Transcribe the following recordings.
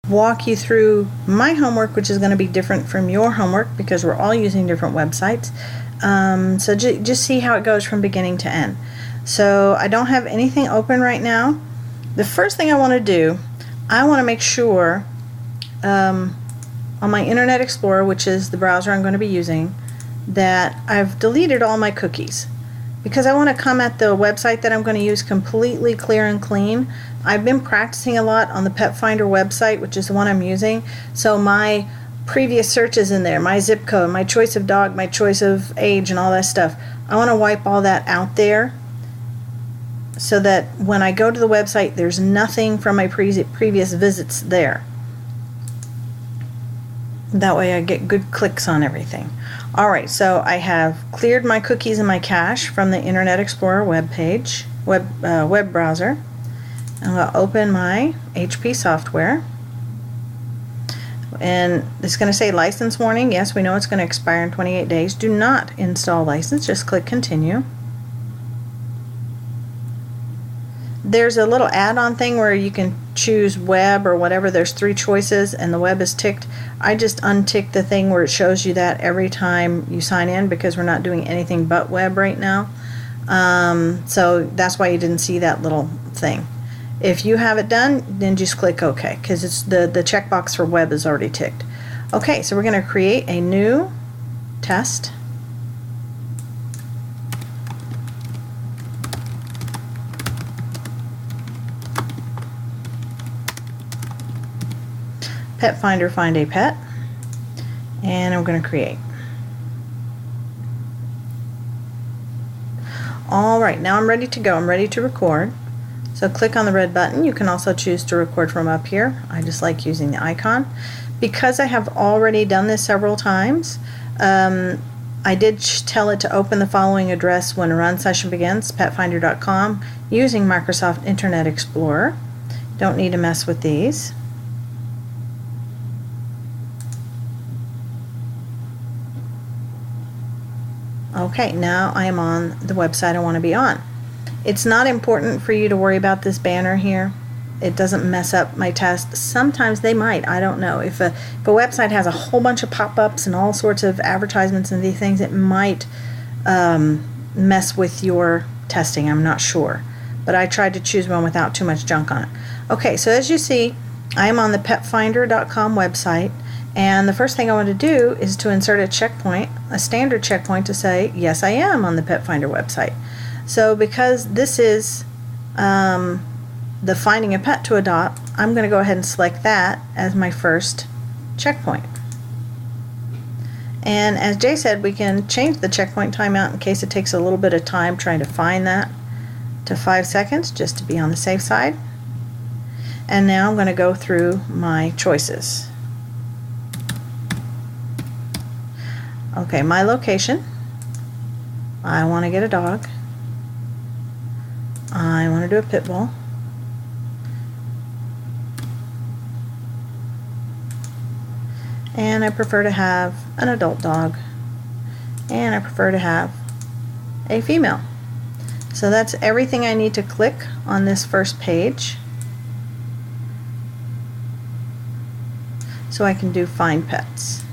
walk you through my homework, which is going to be different from your homework because we're all using different websites. So just see how it goes from beginning to end. So I don't have anything open right now. The first thing I want to do, I want to make sure on my Internet Explorer, which is the browser I'm going to be using, that I've deleted all my cookies, because I want to come at the website that I'm going to use completely clear and clean. I've been practicing a lot on the Petfinder website, which is the one I'm using, so my previous searches in there, my zip code, my choice of dog, my choice of age, and all that stuff, I want to wipe all that out there so that when I go to the website, there's nothing from my previous visits there. That way I get good clicks on everything. Alright, so I have cleared my cookies and my cache from the Internet Explorer web browser. I'm going to open my HP software. And it's going to say license warning. Yes, we know it's going to expire in 28 days. Do not install license. Just click continue. There's a little add-on thing where you can choose web or whatever. There's 3 choices and the web is ticked. I just untick the thing where it shows you that every time you sign in, because we're not doing anything but web right now. So that's why you didn't see that little thing. If you have it done, then just click OK, because it's the checkbox for web is already ticked. Okay, so we're going to create a new test. Petfinder find a pet, and I'm going to create. Alright, now I'm ready to go. I'm ready to record. So click on the red button. You can also choose to record from up here. I just like using the icon. Because I have already done this several times, I did tell it to open the following address when a run session begins, petfinder.com, using Microsoft Internet Explorer. Don't need to mess with these. Okay, now I am on the website I want to be on. It's not important for you to worry about this banner here. It doesn't mess up my test. Sometimes they might, I don't know. If a website has a whole bunch of pop-ups and all sorts of advertisements and these things, it might mess with your testing. I'm not sure. But I tried to choose one without too much junk on it. Okay, so as you see, I am on the petfinder.com website. And the first thing I want to do is to insert a checkpoint, a standard checkpoint to say, yes, I am on the Petfinder website. So because this is the finding a pet to adopt, I'm going to go ahead and select that as my first checkpoint. And as Jay said, we can change the checkpoint timeout in case it takes a little bit of time trying to find that to 5 seconds, just to be on the safe side. And now I'm going to go through my choices. Okay, my location. I want to get a dog. I want to do a pit bull. And I prefer to have an adult dog. And I prefer to have a female. So that's everything I need to click on this first page. So I can do find pets.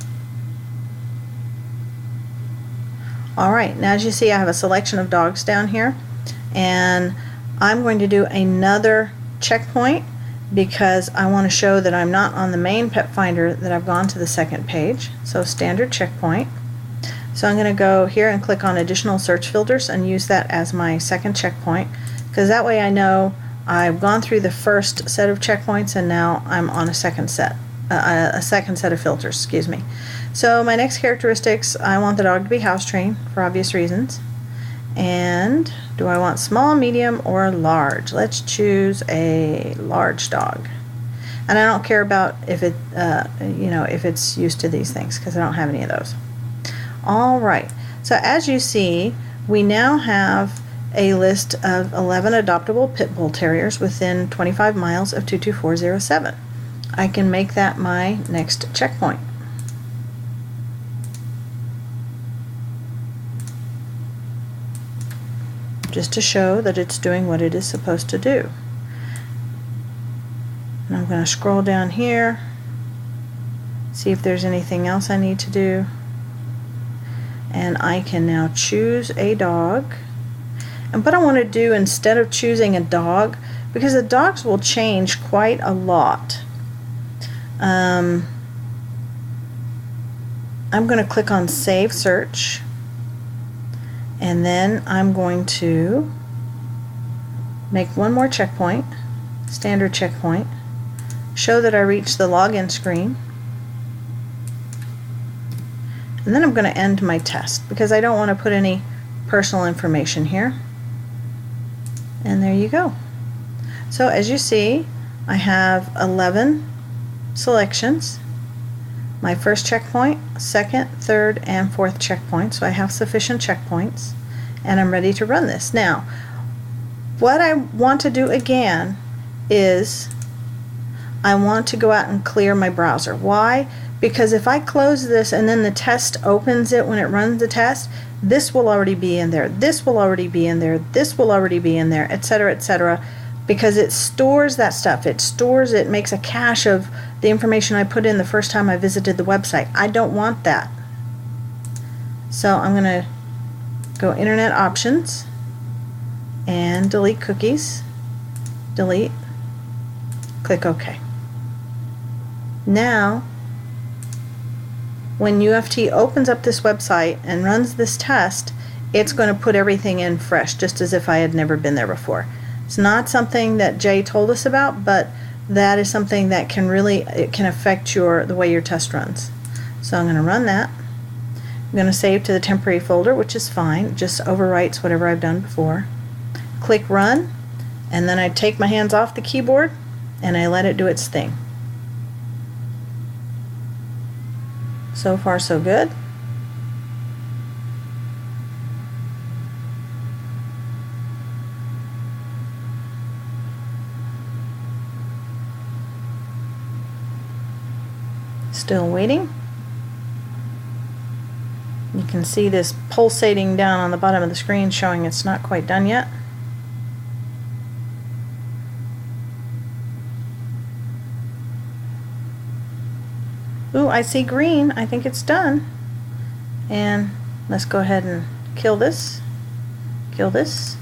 Alright, now as you see, I have a selection of dogs down here, and I'm going to do another checkpoint because I want to show that I'm not on the main Petfinder, that I've gone to the second page. So standard checkpoint. So I'm going to go here and click on additional search filters and use that as my second checkpoint, because that way I know I've gone through the first set of checkpoints and now I'm on a second set of filters, excuse me. So my next characteristics, I want the dog to be house trained for obvious reasons. And do I want small, medium, or large? Let's choose a large dog. And I don't care about if it, if it's used to these things, because I don't have any of those. All right. So as you see, we now have a list of 11 adoptable pit bull terriers within 25 miles of 22407. I can make that my next checkpoint. Just to show that it's doing what it is supposed to do. And I'm going to scroll down here, see if there's anything else I need to do. And I can now choose a dog. And what I want to do, instead of choosing a dog, because the dogs will change quite a lot, I'm going to click on Save Search, and then I'm going to make one more checkpoint, standard checkpoint, show that I reached the login screen, and then I'm going to end my test because I don't want to put any personal information here. And there you go. So as you see, I have 11 selections. My first checkpoint, second, third, and fourth checkpoint. So I have sufficient checkpoints, and I'm ready to run this. Now, what I want to do again is I want to go out and clear my browser. Why? Because if I close this and then the test opens it when it runs the test, this will already be in there, this will already be in there, this will already be in there, etc., etc., because it stores that stuff. It stores it, makes a cache of the information I put in the first time I visited the website. I don't want that. So I'm going to go Internet Options and delete cookies. Delete. Click OK. Now, when UFT opens up this website and runs this test, it's going to put everything in fresh, just as if I had never been there before. It's not something that Jay told us about, but that is something that can really, it can affect the way your test runs. So I'm going to run that. I'm going to save to the temporary folder, which is fine. It just overwrites whatever I've done before. Click Run, and then I take my hands off the keyboard and I let it do its thing. So far, so good. Still waiting. You can see this pulsating down on the bottom of the screen showing it's not quite done yet. Ooh, I see green. I think it's done. And let's go ahead and kill this. Kill this.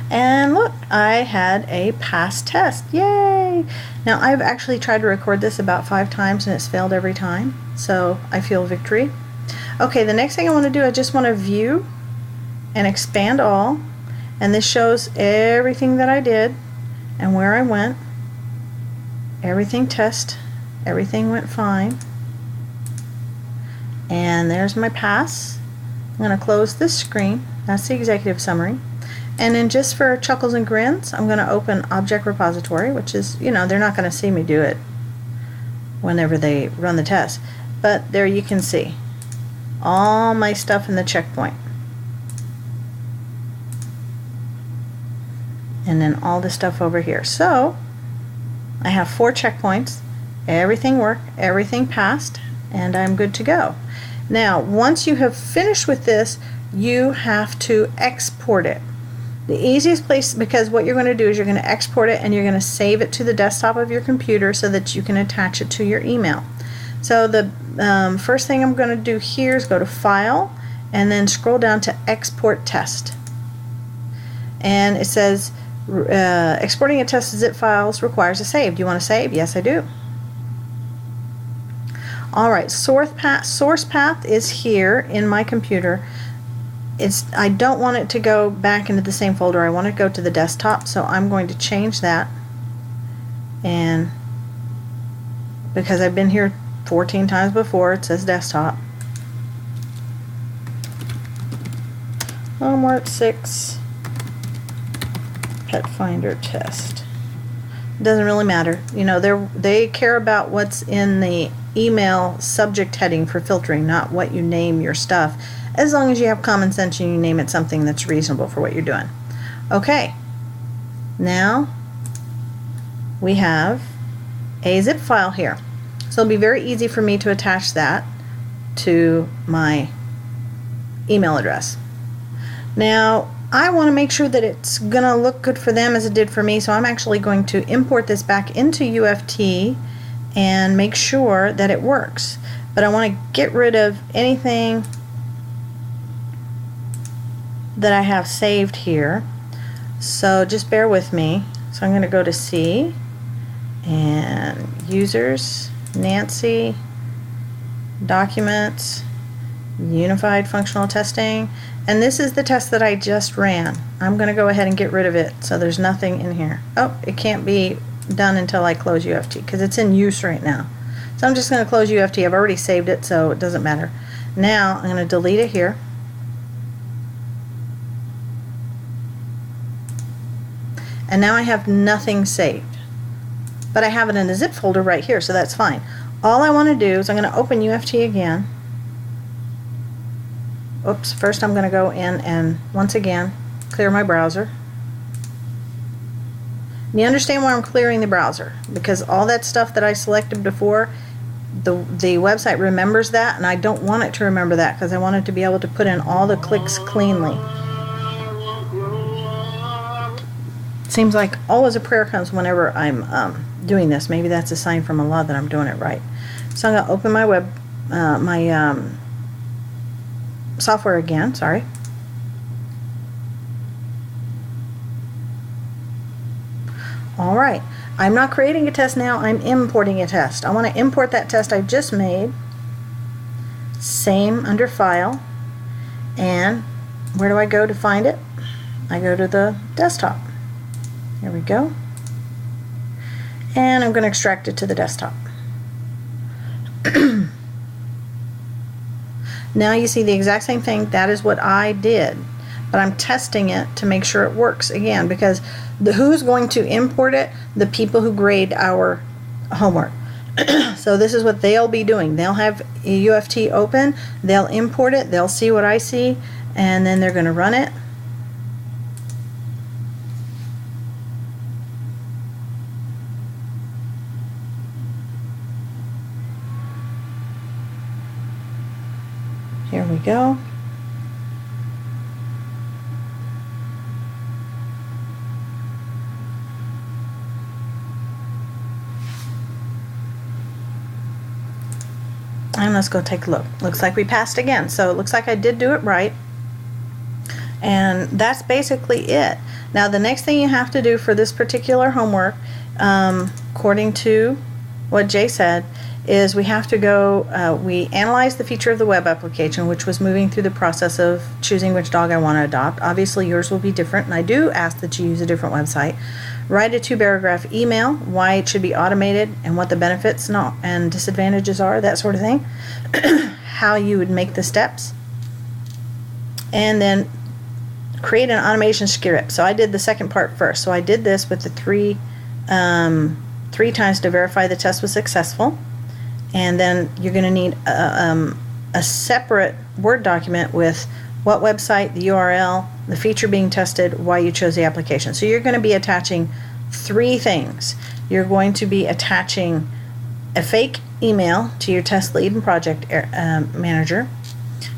And look, I had a pass test. Yay! Now, I've actually tried to record this about 5 times and it's failed every time. So I feel victory. Okay, the next thing I want to do, I just want to view and expand all. And this shows everything that I did and where I went. Everything test. Everything went fine. And there's my pass. I'm going to close this screen. That's the executive summary. And then just for chuckles and grins, I'm going to open Object Repository, which is, you know, they're not going to see me do it whenever they run the test. But there you can see all my stuff in the checkpoint. And then all the stuff over here. So I have 4 checkpoints. Everything worked, everything passed, and I'm good to go. Now, once you have finished with this, you have to export it. The easiest place, because what you're going to do is you're going to export it and you're going to save it to the desktop of your computer so that you can attach it to your email. So the first thing I'm going to do here is go to File and then scroll down to Export Test. And it says exporting a test to zip files requires a save. Do you want to save? Yes, I do. Alright, source path is here in my computer. I don't want it to go back into the same folder. I want it to go to the desktop, so I'm going to change that. And because I've been here 14 times before, it says desktop. Homework 6 Petfinder test. It doesn't really matter. You know, they care about what's in the email subject heading for filtering, not what you name your stuff, as long as you have common sense and you name it something that's reasonable for what you're doing. Okay, now we have a zip file here. So it'll be very easy for me to attach that to my email address. Now, I want to make sure that it's gonna look good for them as it did for me, so I'm actually going to import this back into UFT and make sure that it works. But I want to get rid of anything that I have saved here, so just bear with me. So I'm going to go to C and users, Nancy, documents, unified functional testing, and this is the test that I just ran. I'm going to go ahead and get rid of it so there's nothing in here. Oh, it can't be done until I close UFT because it's in use right now. So I'm just going to close UFT. I've already saved it, so it doesn't matter. Now I'm going to delete it here. And now I have nothing saved. But I have it in a zip folder right here, so that's fine. All I want to do is I'm going to open UFT again. Oops, first I'm going to go in and once again clear my browser. And you understand why I'm clearing the browser, because all that stuff that I selected before, the website remembers that, and I don't want it to remember that because I want it to be able to put in all the clicks cleanly. Seems like always a prayer comes whenever I'm doing this. Maybe that's a sign from Allah that I'm doing it right. So I'm going to open my software again, sorry. Alright, I'm not creating a test now, I'm importing a test. I want to import that test I just made. Same under File. And where do I go to find it? I go to the desktop. Here we go. And I'm going to extract it to the desktop. Now you see the exact same thing. That is what I did. But I'm testing it to make sure it works again, because who's going to import it? The people who grade our homework. So this is what they'll be doing. They'll have UFT open, they'll import it, they'll see what I see, and then they're going to run it. Here we go. And let's go take a look. Looks like we passed again. So it looks like I did do it right. And that's basically it. Now the next thing you have to do for this particular homework, according to what Jay said, is we have to go, we analyze the feature of the web application, which was moving through the process of choosing which dog I want to adopt. Obviously yours will be different, and I do ask that you use a different website. Write a 2-paragraph email, why it should be automated and what the benefits and disadvantages are, that sort of thing. How you would make the steps. And then create an automation script. So I did the second part first. So I did this with the three times to verify the test was successful. And then you're going to need a separate Word document with what website, the URL, the feature being tested, why you chose the application. So you're going to be attaching 3 things. You're going to be attaching a fake email to your test lead and project manager.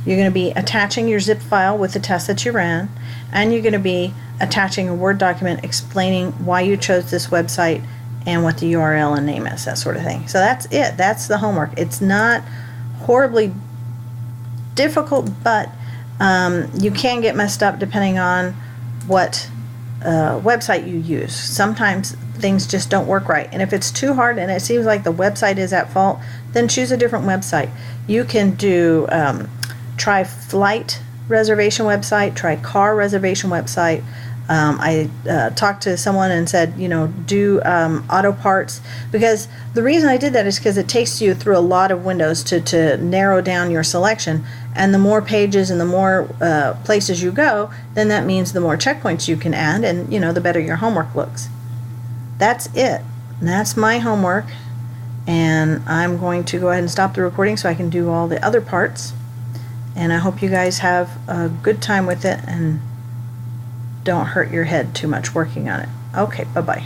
You're going to be attaching your zip file with the test that you ran, and you're going to be attaching a Word document explaining why you chose this website and what the URL and name is, that sort of thing. So that's it. That's the homework. It's not horribly difficult, but you can get messed up depending on what website you use. Sometimes things just don't work right, and if it's too hard and it seems like the website is at fault, then choose a different website. You can do try flight reservation website, try car reservation website. I talked to someone and said, you know, do auto parts, because the reason I did that is because it takes you through a lot of windows to narrow down your selection, and the more pages and the more places you go, then that means the more checkpoints you can add, and you know, the better your homework looks. That's it. That's my homework, and I'm going to go ahead and stop the recording so I can do all the other parts, and I hope you guys have a good time with it and don't hurt your head too much working on it. Okay, bye-bye.